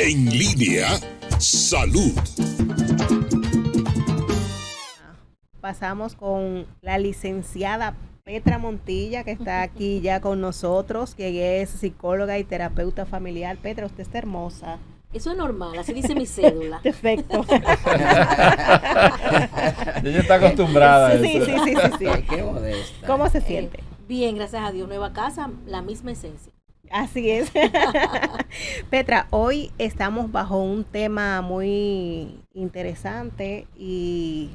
En línea, salud. Pasamos con la licenciada Petra Montilla, que está aquí ya con nosotros, que es psicóloga y terapeuta familiar. Petra, usted está hermosa. Eso es normal, así dice mi cédula. Perfecto. Ella está acostumbrada a Sí, eso. sí. Ay, qué modesta. ¿Cómo se siente? Bien, gracias a Dios. Nueva casa, la misma esencia. Así es. Petra, hoy estamos bajo un tema muy interesante y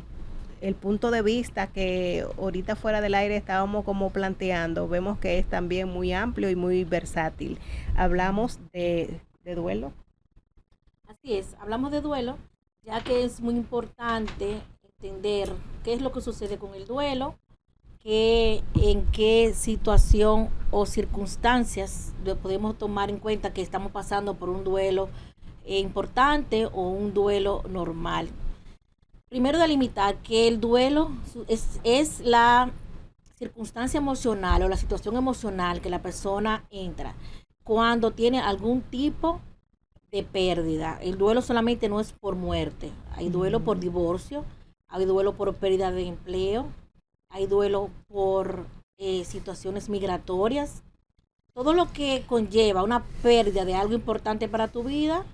el punto de vista que ahorita fuera del aire estábamos como planteando, vemos que es también muy amplio y muy versátil. Hablamos de duelo. Así es, hablamos de duelo, ya que es muy importante entender qué es lo que sucede con el duelo, en qué situación o circunstancias podemos tomar en cuenta que estamos pasando por un duelo importante o un duelo normal. Primero, delimitar que el duelo es la circunstancia emocional o la situación emocional que la persona entra cuando tiene algún tipo de pérdida. El duelo solamente no es por muerte, hay duelo por divorcio, hay duelo por pérdida de empleo, hay duelo por situaciones migratorias. Todo lo que conlleva una pérdida de algo importante para tu vida,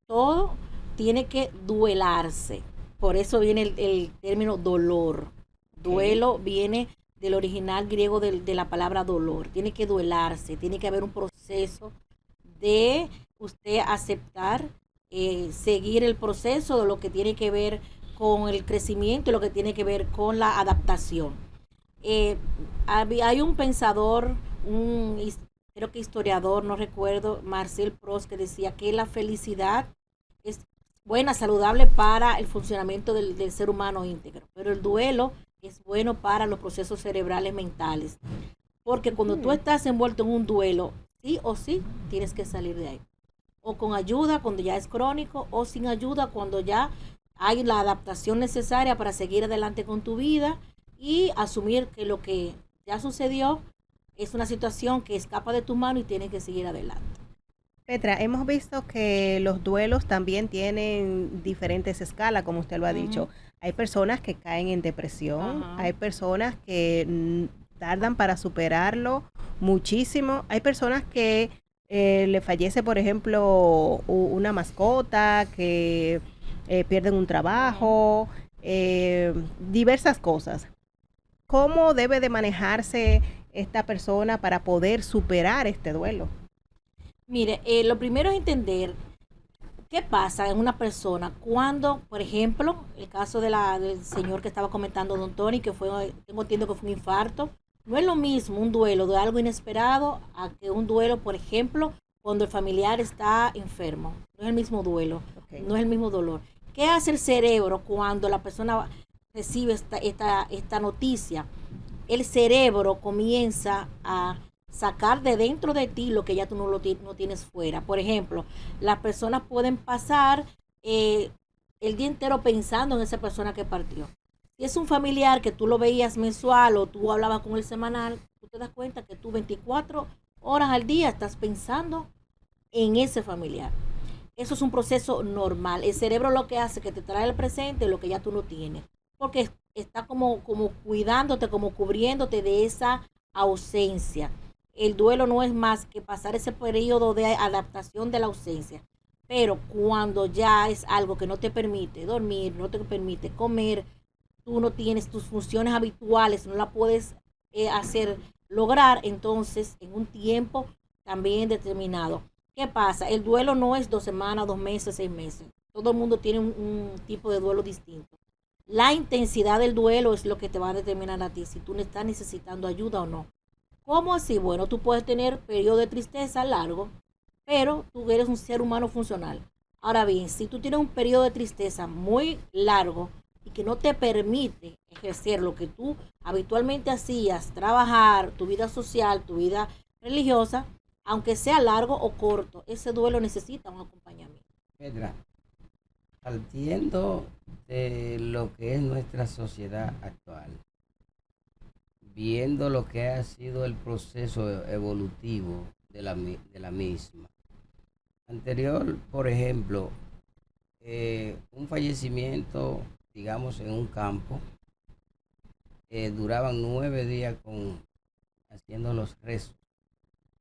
todo tiene que duelarse. Por eso viene el término dolor. Duelo viene del original griego de la palabra dolor. Tiene que duelarse, tiene que haber un proceso de usted aceptar, seguir el proceso de lo que tiene que ver con el crecimiento y lo que tiene que ver con la adaptación. Hay un pensador, creo que historiador, no recuerdo, Marcel Proust, que decía que la felicidad es buena, saludable para el funcionamiento del ser humano íntegro, pero el duelo es bueno para los procesos cerebrales mentales, porque cuando tú estás envuelto en un duelo, sí o sí tienes que salir de ahí, o con ayuda cuando ya es crónico, o sin ayuda cuando ya hay la adaptación necesaria para seguir adelante con tu vida y asumir que lo que ya sucedió es una situación que escapa de tu mano y tienes que seguir adelante. Petra, hemos visto que los duelos también tienen diferentes escalas, como usted lo ha dicho. Hay personas que caen en depresión, hay personas que tardan para superarlo muchísimo, hay personas que le fallece, por ejemplo, una mascota, que pierden un trabajo, diversas cosas. ¿Cómo debe de manejarse esta persona para poder superar este duelo? Mire, lo primero es entender qué pasa en una persona cuando, por ejemplo, el caso del señor que estaba comentando, don Tony, que tengo entendido que fue un infarto. No es lo mismo un duelo de algo inesperado a que un duelo, por ejemplo, cuando el familiar está enfermo. No es el mismo duelo, no es el mismo dolor. ¿Qué hace el cerebro cuando la persona recibe esta noticia? El cerebro comienza a sacar de dentro de ti lo que ya tú no tienes fuera. Por ejemplo, las personas pueden pasar el día entero pensando en esa persona que partió. Si es un familiar que tú lo veías mensual o tú hablabas con él semanal, tú te das cuenta que tú 24 horas al día estás pensando en ese familiar. Eso es un proceso normal. El cerebro lo que hace es que te trae al presente lo que ya tú no tienes, porque está como cuidándote, como cubriéndote de esa ausencia. El duelo no es más que pasar ese periodo de adaptación de la ausencia. Pero cuando ya es algo que no te permite dormir, no te permite comer, tú no tienes tus funciones habituales, no la puedes lograr, entonces en un tiempo también determinado. ¿Qué pasa? El duelo no es 2 semanas, 2 meses, 6 meses. Todo el mundo tiene un tipo de duelo distinto. La intensidad del duelo es lo que te va a determinar a ti si tú estás necesitando ayuda o no. ¿Cómo así? Bueno, tú puedes tener periodo de tristeza largo, pero tú eres un ser humano funcional. Ahora bien, si tú tienes un periodo de tristeza muy largo y que no te permite ejercer lo que tú habitualmente hacías, trabajar, tu vida social, tu vida religiosa, aunque sea largo o corto, ese duelo necesita un acompañamiento. Pedra, partiendo de lo que es nuestra sociedad actual, viendo lo que ha sido el proceso evolutivo de la misma, anterior, por ejemplo, un fallecimiento, digamos, en un campo, duraban 9 días haciendo los rezos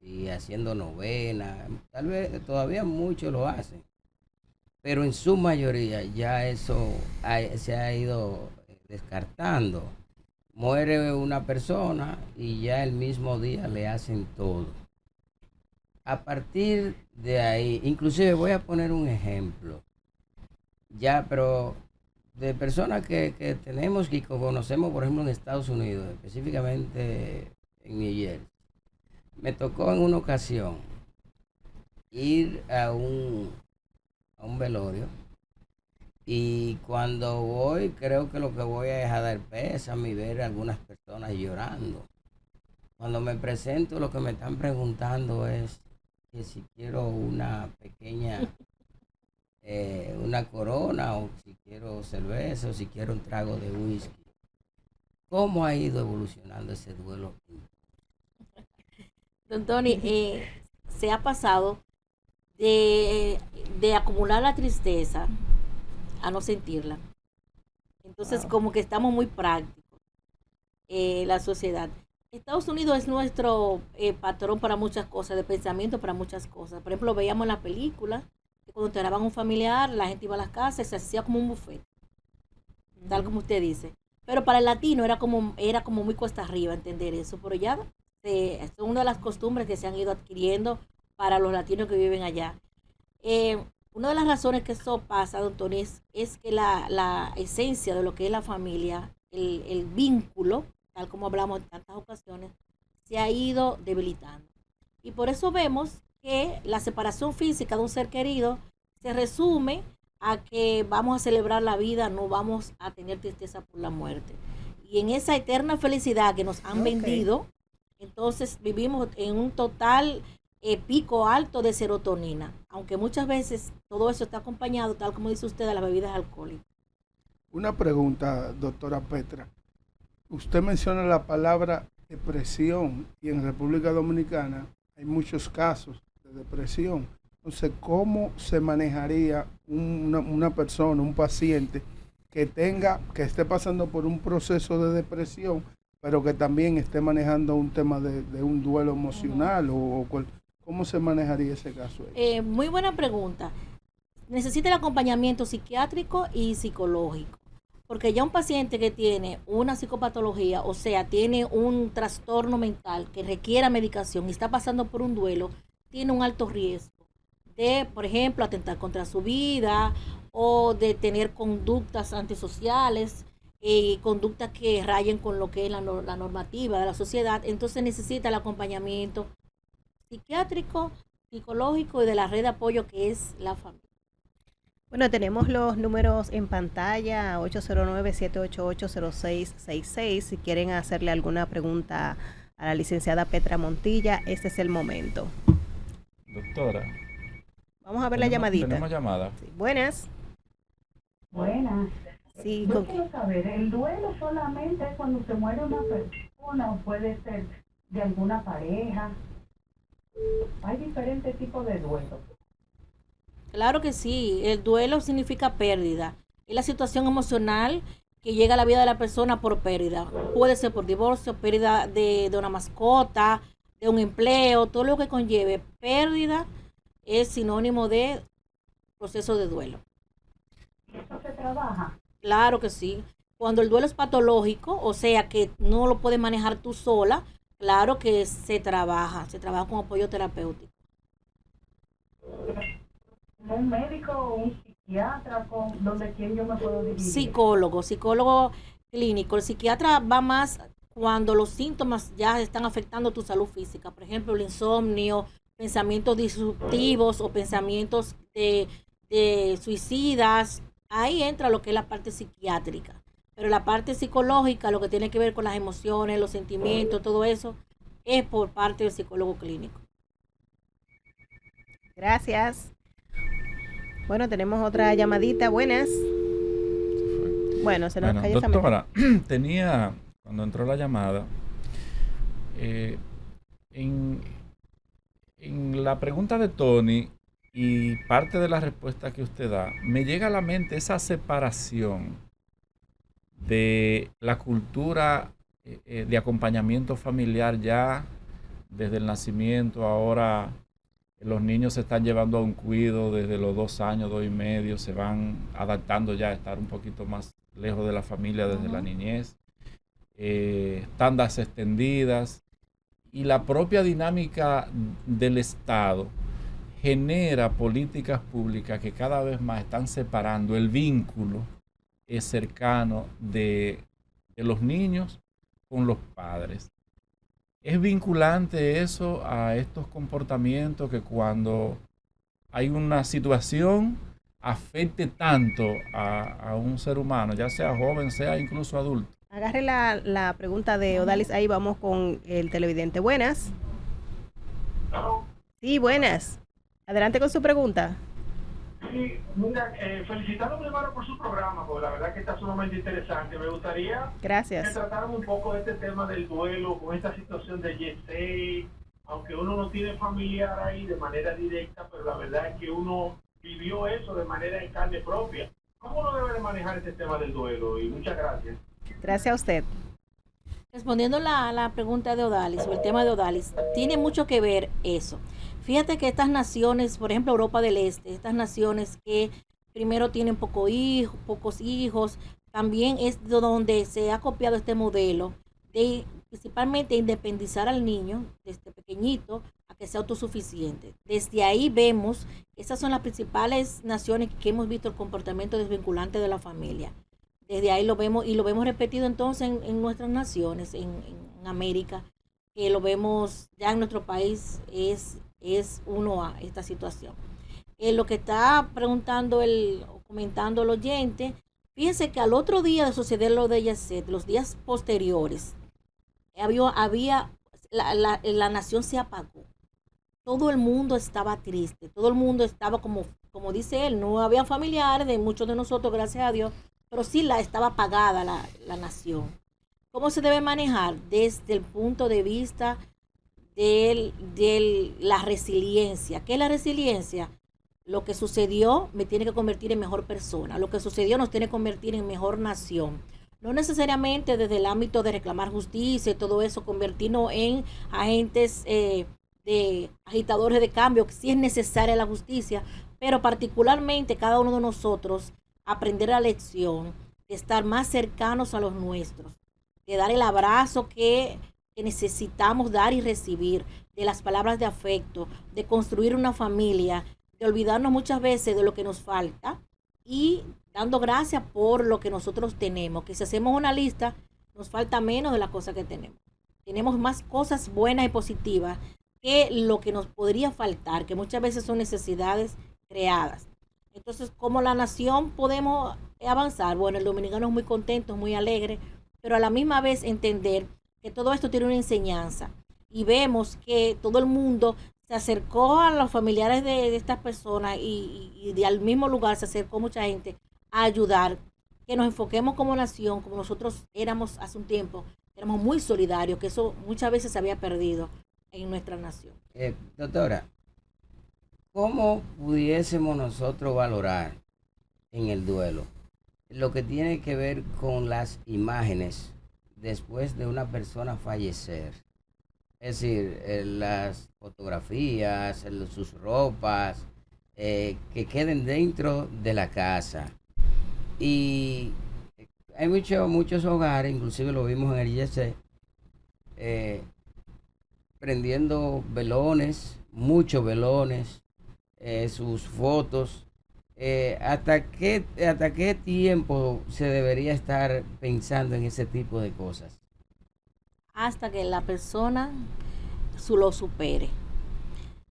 y haciendo novena. Tal vez todavía muchos lo hacen, pero en su mayoría ya eso se ha ido descartando. Muere una persona y ya el mismo día le hacen todo. A partir de ahí, inclusive voy a poner un ejemplo, ya, pero de personas que tenemos y que conocemos, por ejemplo, en Estados Unidos, específicamente en New Jersey. Me tocó en una ocasión ir a un velorio. Y cuando voy, creo que lo que voy es a dar pésame y ver a algunas personas llorando. Cuando me presento, lo que me están preguntando es que si quiero una pequeña, una corona, o si quiero cerveza, o si quiero un trago de whisky. ¿Cómo ha ido evolucionando ese duelo? Don Tony, se ha pasado de acumular la tristeza a no sentirla. Entonces, como que estamos muy prácticos, la sociedad. Estados Unidos es nuestro patrón para muchas cosas, de pensamiento para muchas cosas. Por ejemplo, veíamos en la película que cuando te daban un familiar, la gente iba a las casas y se hacía como un buffet, tal como usted dice. Pero para el latino era como muy cuesta arriba entender eso, pero ya es una de las costumbres que se han ido adquiriendo para los latinos que viven allá. Una de las razones que eso pasa, don Tony, es que la esencia de lo que es la familia, el vínculo, tal como hablamos en tantas ocasiones, se ha ido debilitando. Y por eso vemos que la separación física de un ser querido se resume a que vamos a celebrar la vida, no vamos a tener tristeza por la muerte. Y en esa eterna felicidad que nos han vendido, entonces vivimos en un total pico alto de serotonina, aunque muchas veces todo eso está acompañado, tal como dice usted, de las bebidas alcohólicas. Una pregunta, doctora Petra. Usted menciona la palabra depresión y en República Dominicana hay muchos casos de depresión. Entonces, ¿cómo se manejaría una persona, un paciente que esté pasando por un proceso de depresión, pero que también esté manejando un tema de un duelo emocional? ¿Cómo se manejaría ese caso? Muy buena pregunta. Necesita el acompañamiento psiquiátrico y psicológico, porque ya un paciente que tiene una psicopatología, o sea, tiene un trastorno mental que requiera medicación y está pasando por un duelo, tiene un alto riesgo de, por ejemplo, atentar contra su vida o de tener conductas antisociales, conductas que rayen con lo que es la normativa de la sociedad. Entonces necesita el acompañamiento psiquiátrico, psicológico y de la red de apoyo que es la familia. Bueno, tenemos los números en pantalla, 809-788-0666. Si quieren hacerle alguna pregunta a la licenciada Petra Montilla, este es el momento. Doctora. Vamos a ver la llamadita. Tenemos llamada. Sí, buenas. Buenas. Sí, Yo quiero saber, ¿el duelo solamente es cuando se muere una persona o puede ser de alguna pareja? Hay diferentes tipos de duelo. Claro que sí, el duelo significa pérdida. Es la situación emocional que llega a la vida de la persona por pérdida. Puede ser por divorcio, pérdida de una mascota, de un empleo, todo lo que conlleve pérdida es sinónimo de proceso de duelo. ¿Y eso se trabaja? Claro que sí. Cuando el duelo es patológico, o sea que no lo puedes manejar tú sola, claro que se trabaja con apoyo terapéutico. ¿Un médico o un psiquiatra donde quién yo me puedo dirigir? Psicólogo clínico. El psiquiatra va más cuando los síntomas ya están afectando tu salud física. Por ejemplo, el insomnio, pensamientos disruptivos o pensamientos de suicidas. Ahí entra lo que es la parte psiquiátrica. Pero la parte psicológica, lo que tiene que ver con las emociones, los sentimientos, todo eso, es por parte del psicólogo clínico. Gracias. Bueno, tenemos otra llamadita. Buenas. Bueno, se nos cayó esa doctora, tenía, cuando entró la llamada, en la pregunta de Tony, y parte de la respuesta que usted da, me llega a la mente esa separación de la cultura de acompañamiento familiar ya desde el nacimiento. Ahora los niños se están llevando a un cuido desde los 2 años, 2 y medio, se van adaptando ya a estar un poquito más lejos de la familia desde la niñez, tandas extendidas, y la propia dinámica del Estado genera políticas públicas que cada vez más están separando el vínculo cercano de los niños con los padres. ¿Es vinculante eso a estos comportamientos que cuando hay una situación afecte tanto a un ser humano, ya sea joven, sea incluso adulto? Agarre la pregunta de Odalis, ahí vamos con el televidente. Buenas. Sí, buenas. Adelante con su pregunta. Sí, mira, felicitando primero por su programa, porque la verdad que está sumamente interesante. Me gustaría Gracias. que trataran un poco de este tema del duelo, con esta situación de Yesey, aunque uno no tiene familiar ahí de manera directa, pero la verdad es que uno vivió eso de manera en carne propia. ¿Cómo uno debe de manejar este tema del duelo? Y muchas gracias. Gracias a usted. Respondiendo la pregunta de Odalis, o el tema de Odalis, tiene mucho que ver eso. Fíjate que estas naciones, por ejemplo Europa del Este, estas naciones que primero tienen pocos hijos, también es donde se ha copiado este modelo de principalmente independizar al niño desde pequeñito a que sea autosuficiente. Desde ahí vemos, esas son las principales naciones que hemos visto el comportamiento desvinculante de la familia. Desde ahí lo vemos, y lo vemos repetido entonces en nuestras naciones, en América, que lo vemos ya en nuestro país, es uno a esta situación. Lo que está preguntando comentando el oyente, fíjense que al otro día de suceder lo de Yesset, los días posteriores, la nación se apagó. Todo el mundo estaba triste, todo el mundo estaba como dice él, no había familiares de muchos de nosotros, gracias a Dios, pero sí estaba apagada la nación. ¿Cómo se debe manejar? Desde el punto de vista de la resiliencia. ¿Qué es la resiliencia? Lo que sucedió me tiene que convertir en mejor persona. Lo que sucedió nos tiene que convertir en mejor nación. No necesariamente desde el ámbito de reclamar justicia y todo eso, convertirnos en agentes de agitadores de cambio, que sí es necesaria la justicia, pero particularmente cada uno de nosotros aprender la lección de estar más cercanos a los nuestros, de dar el abrazo que necesitamos dar y recibir, de las palabras de afecto, de construir una familia, de olvidarnos muchas veces de lo que nos falta y dando gracias por lo que nosotros tenemos, que si hacemos una lista, nos falta menos de las cosas que tenemos. Tenemos más cosas buenas y positivas que lo que nos podría faltar, que muchas veces son necesidades creadas. Entonces, ¿cómo la nación podemos avanzar? Bueno, el dominicano es muy contento, muy alegre, pero a la misma vez entender que todo esto tiene una enseñanza. Y vemos que todo el mundo se acercó a los familiares de estas personas y al mismo lugar se acercó mucha gente a ayudar, que nos enfoquemos como nación, como nosotros éramos hace un tiempo, éramos muy solidarios, que eso muchas veces se había perdido en nuestra nación. Doctora, ¿cómo pudiésemos nosotros valorar en el duelo lo que tiene que ver con las imágenes después de una persona fallecer? Es decir, las fotografías, sus ropas, que queden dentro de la casa. Y hay muchos hogares, inclusive lo vimos en el IEC, prendiendo velones, muchos velones, sus fotos. ¿Hasta qué tiempo se debería estar pensando en ese tipo de cosas? Hasta que la persona lo supere.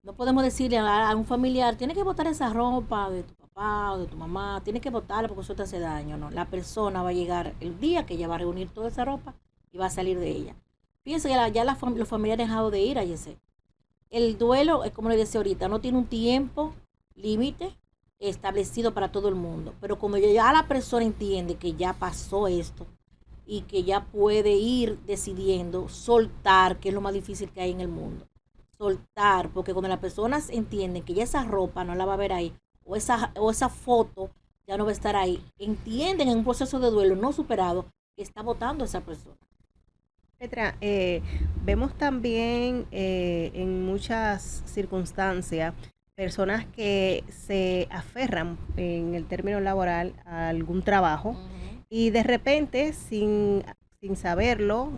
No podemos decirle a un familiar, tiene que botar esa ropa de tu papá o de tu mamá, tiene que botarla porque eso te hace daño. No, la persona va a llegar el día que ella va a reunir toda esa ropa y va a salir de ella. Fíjense que ya los familiares han dejado de ir a ese. El duelo, como le decía ahorita, no tiene un tiempo límite establecido para todo el mundo, pero cuando ya la persona entiende que ya pasó esto y que ya puede ir decidiendo soltar, que es lo más difícil que hay en el mundo, soltar, porque cuando las personas entienden que ya esa ropa no la va a ver ahí, o esa foto ya no va a estar ahí, entienden en un proceso de duelo no superado que está votando esa persona. Petra, vemos también en muchas circunstancias personas que se aferran en el término laboral a algún trabajo y de repente, sin saberlo,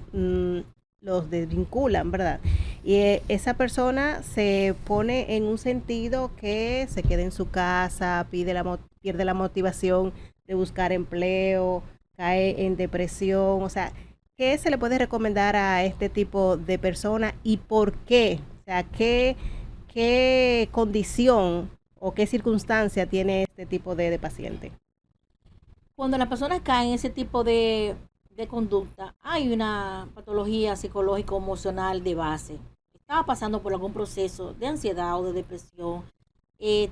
los desvinculan, ¿verdad? Y esa persona se pone en un sentido que se queda en su casa, pierde la motivación de buscar empleo, cae en depresión, o sea, ¿qué se le puede recomendar a este tipo de persona y por qué? O sea, ¿qué condición o qué circunstancia tiene este tipo de paciente? Cuando las personas caen en ese tipo de conducta, hay una patología psicológica o emocional de base. Estaba pasando por algún proceso de ansiedad o de depresión.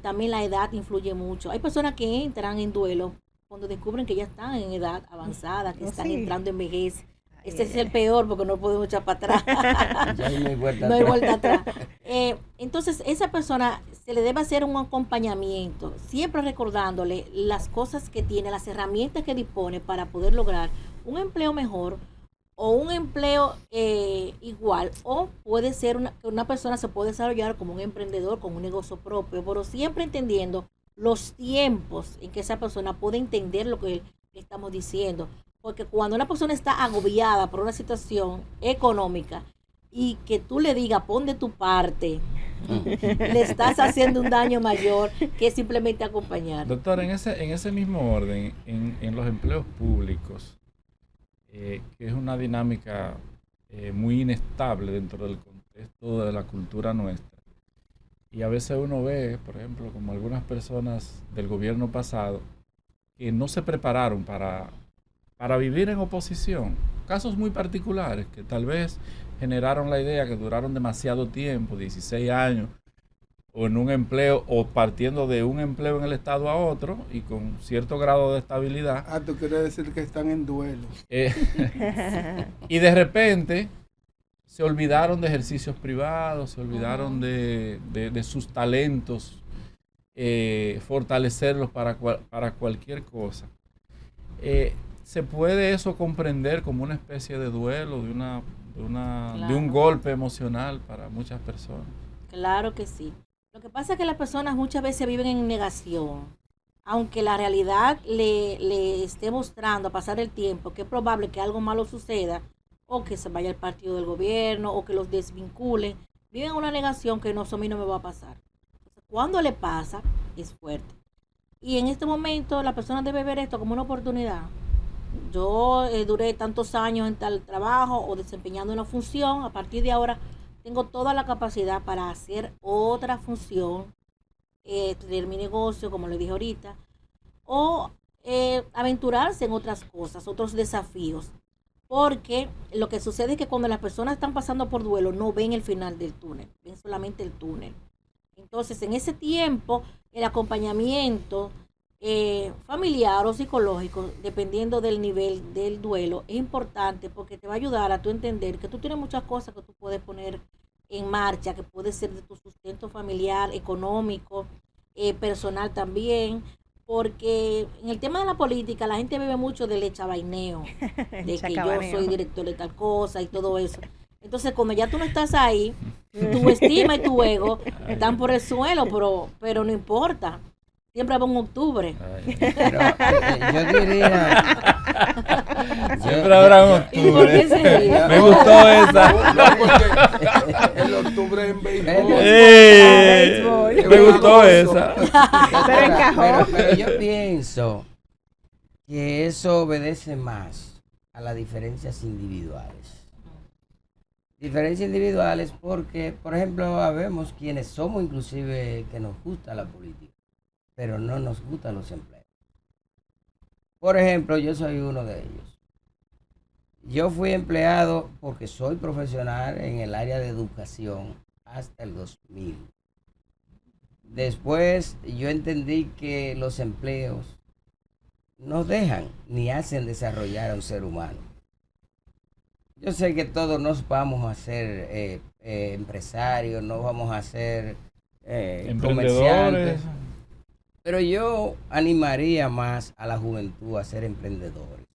También la edad influye mucho. Hay personas que entran en duelo cuando descubren que ya están en edad avanzada, que están entrando en vejez. Este es el peor porque no podemos echar para atrás. Ya no hay vuelta no hay vuelta atrás. Entonces, esa persona se le debe hacer un acompañamiento, siempre recordándole las cosas que tiene, las herramientas que dispone para poder lograr un empleo mejor o un empleo igual, o puede ser que una persona se puede desarrollar como un emprendedor con un negocio propio, pero siempre entendiendo los tiempos en que esa persona puede entender lo que estamos diciendo. Porque cuando una persona está agobiada por una situación económica y que tú le digas, pon de tu parte, le estás haciendo un daño mayor que simplemente acompañar. Doctor, en ese mismo orden, en los empleos públicos, que es una dinámica muy inestable dentro del contexto de la cultura nuestra, y a veces uno ve, por ejemplo, como algunas personas del gobierno pasado, que no se prepararon para vivir en oposición. Casos muy particulares que tal vez generaron la idea que duraron demasiado tiempo, 16 años, o en un empleo, o partiendo de un empleo en el Estado a otro, y con cierto grado de estabilidad. Ah, tú quieres decir que están en duelo. Y de repente se olvidaron de ejercicios privados, se olvidaron de sus talentos, fortalecerlos para cualquier cosa. ¿Se puede eso comprender como una especie de duelo, de un golpe emocional para muchas personas? Claro que sí. Lo que pasa es que las personas muchas veces viven en negación, aunque la realidad le esté mostrando a pasar el tiempo que es probable que algo malo suceda, o que se vaya el partido del gobierno, o que los desvinculen. Viven en una negación que no, eso a mí no me va a pasar. Entonces, cuando le pasa, es fuerte. Y en este momento la persona debe ver esto como una oportunidad. Yo duré tantos años en tal trabajo o desempeñando una función, a partir de ahora tengo toda la capacidad para hacer otra función, tener mi negocio, como le dije ahorita, o aventurarse en otras cosas, otros desafíos. Porque lo que sucede es que cuando las personas están pasando por duelo no ven el final del túnel, ven solamente el túnel. Entonces, en ese tiempo, el acompañamiento familiar o psicológico, dependiendo del nivel del duelo, es importante porque te va a ayudar a tú entender que tú tienes muchas cosas que tú puedes poner en marcha, que puede ser de tu sustento familiar, económico, personal también, porque en el tema de la política la gente vive mucho del echabaineo, de que yo soy director de tal cosa y todo eso. Entonces, cuando ya tú no estás ahí, tu estima y tu ego están por el suelo, pero no importa. Siempre va en octubre. Pero, yo diría... Siempre habrá un octubre. ¿Y por qué se ríe? Me gustó esa. No, porque el octubre en béisbol. Me gustó esa. Pero encajó. Pero yo pienso que eso obedece más a las diferencias individuales. Diferencias individuales porque, por ejemplo, habemos quienes somos inclusive que nos gusta la política, pero no nos gustan los empleos. Por ejemplo, yo soy uno de ellos. Yo fui empleado porque soy profesional en el área de educación hasta el 2000. Después yo entendí que los empleos no dejan ni hacen desarrollar a un ser humano. Yo sé que todos nos vamos a ser empresarios, no vamos a ser Emprendedores. comerciantes. Pero yo animaría más a la juventud a ser emprendedores.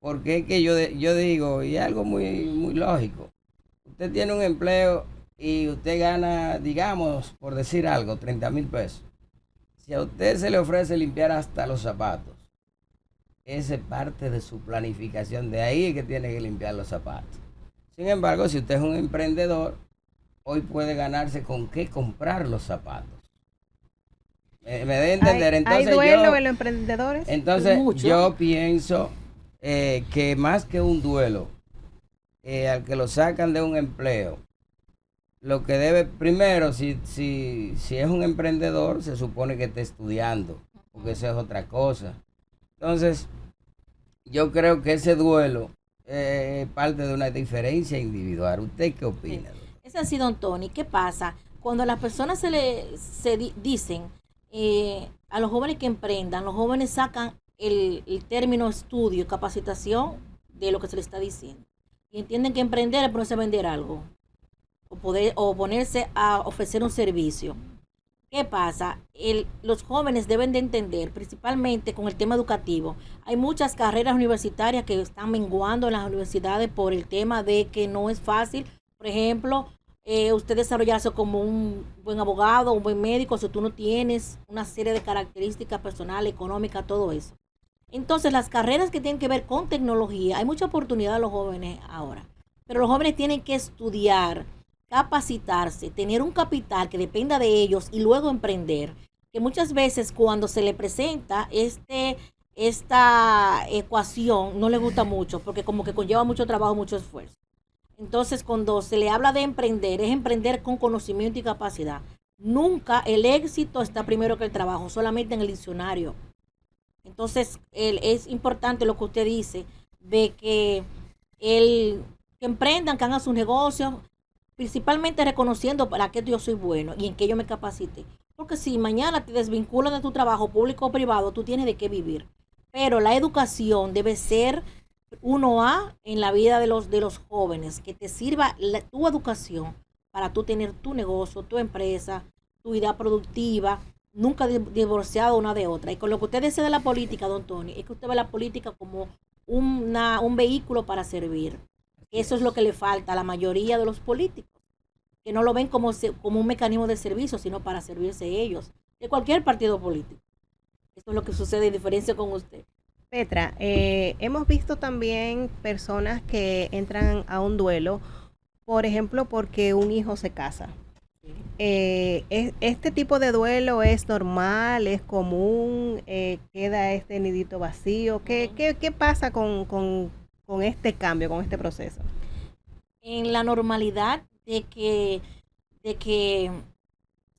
Porque es que yo digo, y algo muy, muy lógico, usted tiene un empleo y usted gana, digamos, por decir algo, 30,000 pesos. Si a usted se le ofrece limpiar hasta los zapatos, esa es parte de su planificación, de ahí es que tiene que limpiar los zapatos. Sin embargo, si usted es un emprendedor, hoy puede ganarse con qué comprar los zapatos. Me debe entender. Entonces, ¿Hay duelo en los emprendedores? Entonces, Mucho. yo pienso que más que un duelo, al que lo sacan de un empleo, lo que debe, primero, si es un emprendedor, se supone que esté estudiando, porque eso es otra cosa. Entonces, yo creo que ese duelo es parte de una diferencia individual. ¿Usted qué opina? Es así, don Tony. ¿Qué pasa? Cuando a las personas dicen a los jóvenes que emprendan, los jóvenes sacan el término estudio, capacitación de lo que se les está diciendo. Y entienden que emprender es ponerse a vender algo o ponerse a ofrecer un servicio. ¿Qué pasa? Los jóvenes deben de entender, principalmente con el tema educativo, hay muchas carreras universitarias que están menguando en las universidades por el tema de que no es fácil, por ejemplo, usted desarrollarse como un buen abogado, un buen médico, si tú no tienes una serie de características personales, económicas, todo eso. Entonces, las carreras que tienen que ver con tecnología, hay mucha oportunidad a los jóvenes ahora, pero los jóvenes tienen que estudiar, capacitarse, tener un capital que dependa de ellos y luego emprender, que muchas veces cuando se le presenta esta ecuación no le gusta mucho, porque como que conlleva mucho trabajo, mucho esfuerzo. Entonces, cuando se le habla de emprender, es emprender con conocimiento y capacidad. Nunca el éxito está primero que el trabajo, solamente en el diccionario. Entonces, es importante lo que usted dice, de que emprendan, que hagan sus negocios, principalmente reconociendo para qué yo soy bueno y en qué yo me capacite. Porque si mañana te desvinculan de tu trabajo público o privado, tú tienes de qué vivir. Pero la educación debe ser 1A en la vida de los jóvenes, que te sirva tu educación para tú tener tu negocio, tu empresa, tu idea productiva, nunca divorciado una de otra. Y con lo que usted dice de la política, don Tony, es que usted ve la política como un vehículo para servir. Eso es lo que le falta a la mayoría de los políticos, que no lo ven como un mecanismo de servicio, sino para servirse ellos, de cualquier partido político. Esto es lo que sucede en diferencia con usted. Petra, hemos visto también personas que entran a un duelo, por ejemplo, porque un hijo se casa. ¿Este tipo de duelo es normal, es común, queda este nidito vacío? ¿Qué pasa con este cambio, con este proceso? En la normalidad de que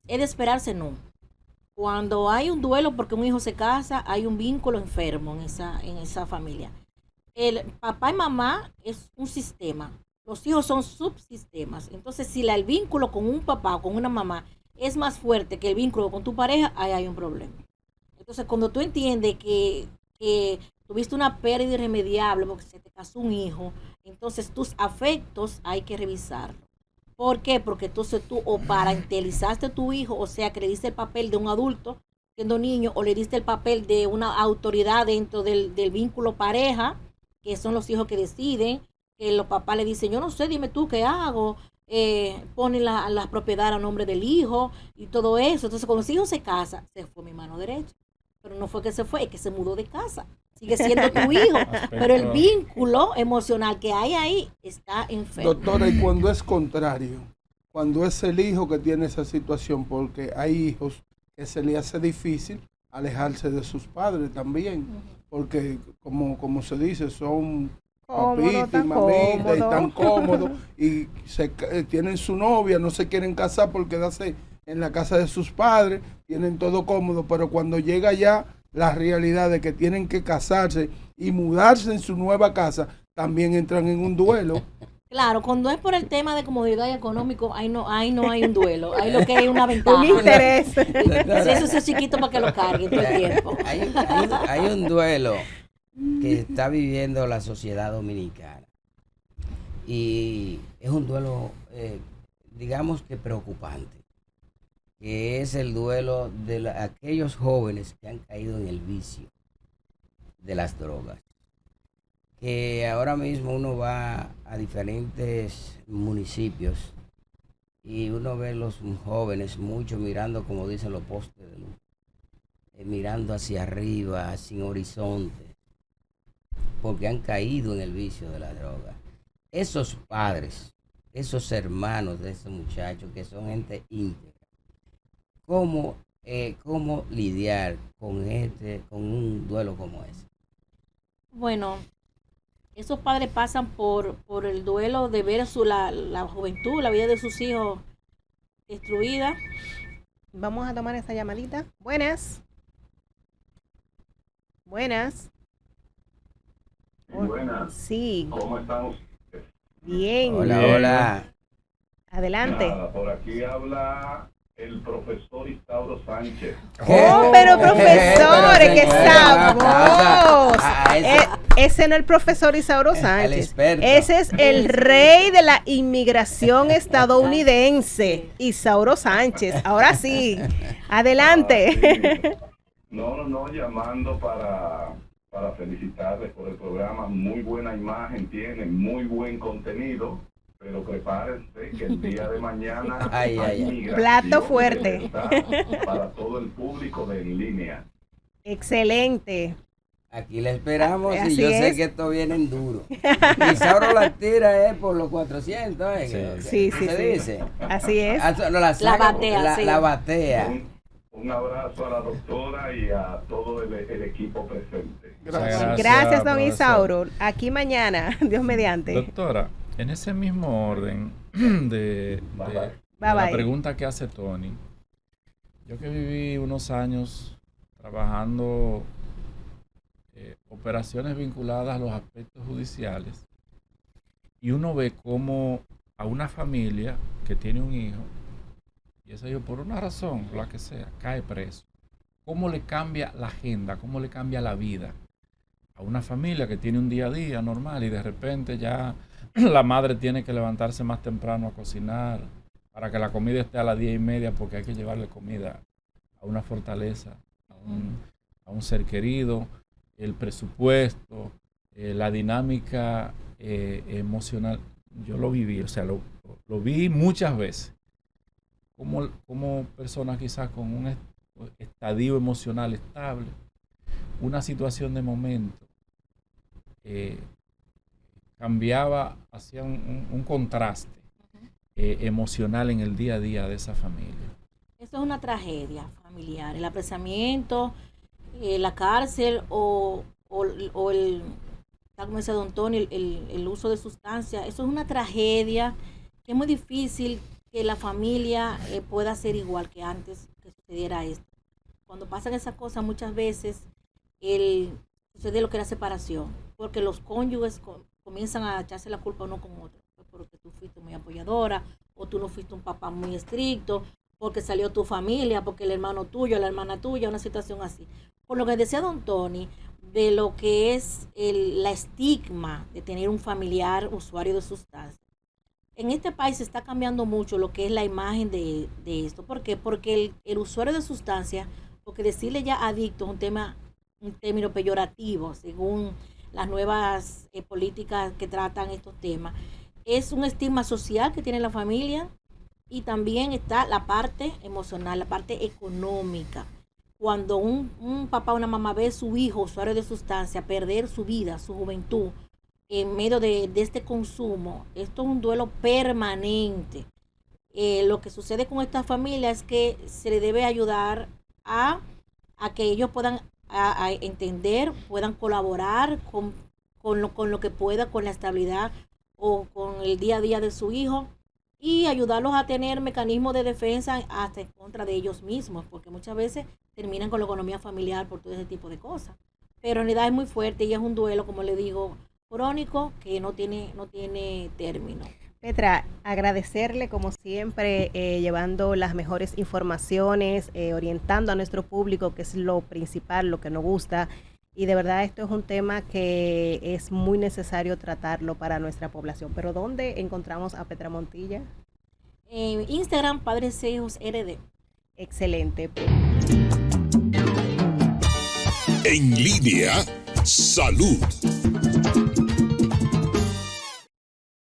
es de esperarse, no. Cuando hay un duelo porque un hijo se casa, hay un vínculo enfermo en esa familia. El papá y mamá es un sistema. Los hijos son subsistemas. Entonces, si el vínculo con un papá o con una mamá es más fuerte que el vínculo con tu pareja, ahí hay un problema. Entonces, cuando tú entiendes que tuviste una pérdida irremediable porque se te casó un hijo, entonces tus afectos hay que revisarlos. ¿Por qué? Porque entonces tú o parentalizaste a tu hijo, o sea, que le diste el papel de un adulto siendo niño, o le diste el papel de una autoridad dentro del vínculo pareja, que son los hijos que deciden, que los papás le dicen, yo no sé, dime tú qué hago, ponen la propiedad a nombre del hijo y todo eso. Entonces, cuando ese hijo se casa, se fue mi mano derecha. Pero no fue que se fue, es que se mudó de casa. Sigue siendo tu hijo, pero el vínculo emocional que hay ahí está enfermo. Doctora, y cuando es contrario, cuando es el hijo que tiene esa situación, porque hay hijos que se le hace difícil alejarse de sus padres también, porque como se dice, son papitas y mamitas y tan cómodos, y tienen su novia, no se quieren casar por quedarse en la casa de sus padres, tienen todo cómodo, pero cuando llega ya la realidad de que tienen que casarse y mudarse en su nueva casa, también entran en un duelo. Claro, cuando es por el tema de comodidad y económico, ahí no hay un duelo, ahí lo que hay es una ventaja. Un interés. Si eso es chiquito para que lo carguen todo el tiempo. Hay un duelo que está viviendo la sociedad dominicana y es un duelo digamos que preocupante, que es el duelo de aquellos jóvenes que han caído en el vicio de las drogas. Que ahora mismo uno va a diferentes municipios y uno ve los jóvenes, muchos mirando, como dicen, los postes de luz, mirando hacia arriba, sin horizonte, porque han caído en el vicio de la droga. Esos padres, esos hermanos de esos muchachos que son gente íntegra, ¿cómo lidiar con un duelo como ese? Bueno, esos padres pasan por el duelo de ver la juventud, la vida de sus hijos destruida. Vamos a tomar esta llamadita. Buenas. Buenas. Buenas. Sí. ¿Cómo están? Bien. Hola, Bien. hola. Adelante. Nada, por aquí habla el profesor Isauro Sánchez. Oh, pero profesores, que sabrosos. Ese Ese no es el profesor Isauro el Sánchez. experto. Ese es el rey de la inmigración estadounidense, Isauro Sánchez. Ahora sí, adelante. Sí. No, llamando para felicitarles por el programa. Muy buena imagen tienen, muy buen contenido. Pero prepárense que el día de mañana Ay. migración Plato fuerte. de verdad para todo el público de En Línea. Excelente. Aquí le esperamos Así y yo sé es. que esto viene en duro. Isauro la tira por los 400, Sí, ¿qué sí, se sí. dice? Así es. No, la saca, batea, sí. la batea. Un abrazo a la doctora y a todo el equipo presente. Gracias. Gracias, don profesor. Isauro. Aquí mañana, Dios mediante. Doctora, en ese mismo orden de Bye, la bye. pregunta que hace Tony, yo que viví unos años trabajando operaciones vinculadas a los aspectos judiciales, y uno ve cómo a una familia que tiene un hijo, y ese hijo por una razón, la que sea, cae preso, cómo le cambia la agenda, cómo le cambia la vida a una familia que tiene un día a día normal y de repente ya la madre tiene que levantarse más temprano a cocinar para que la comida esté a las 10:30 porque hay que llevarle comida a una fortaleza, a un ser querido, el presupuesto, la dinámica emocional. Yo lo viví, o sea, lo vi muchas veces. Como personas quizás con un estadio emocional estable, una situación de momento cambiaba, hacía un contraste emocional en el día a día de esa familia. Eso es una tragedia familiar, el apresamiento, la cárcel o el, tal como dice don Tony, el uso de sustancias. Eso es una tragedia que es muy difícil que la familia pueda ser igual que antes que sucediera esto. Cuando pasan esas cosas muchas veces sucede lo que es la separación, porque los cónyuges comienzan a echarse la culpa uno con otro, porque tú fuiste muy apoyadora o tú no fuiste un papá muy estricto, porque salió tu familia, porque el hermano tuyo, la hermana tuya, una situación así. Por lo que decía don Tony, de lo que es la estigma de tener un familiar usuario de sustancias. En este país se está cambiando mucho lo que es la imagen de esto. ¿Por qué? Porque el usuario de sustancias, porque decirle ya adicto es un término peyorativo, según las nuevas políticas que tratan estos temas. Es un estigma social que tiene la familia y también está la parte emocional, la parte económica. Cuando un papá o una mamá ve a su hijo usuario de sustancia perder su vida, su juventud, en medio de este consumo, esto es un duelo permanente. Lo que sucede con esta familia es que se le debe ayudar a que ellos puedan a entender, puedan colaborar con lo que pueda, con la estabilidad o con el día a día de su hijo, y ayudarlos a tener mecanismos de defensa hasta en contra de ellos mismos, porque muchas veces terminan con la economía familiar por todo ese tipo de cosas. Pero en realidad es muy fuerte y es un duelo, como le digo, crónico, que no tiene término. Petra, agradecerle como siempre, llevando las mejores informaciones, orientando a nuestro público, que es lo principal, lo que nos gusta. Y de verdad esto es un tema que es muy necesario tratarlo para nuestra población. Pero ¿dónde encontramos a Petra Montilla? En Instagram, Padres e Hijos RD. Excelente. En línea, salud.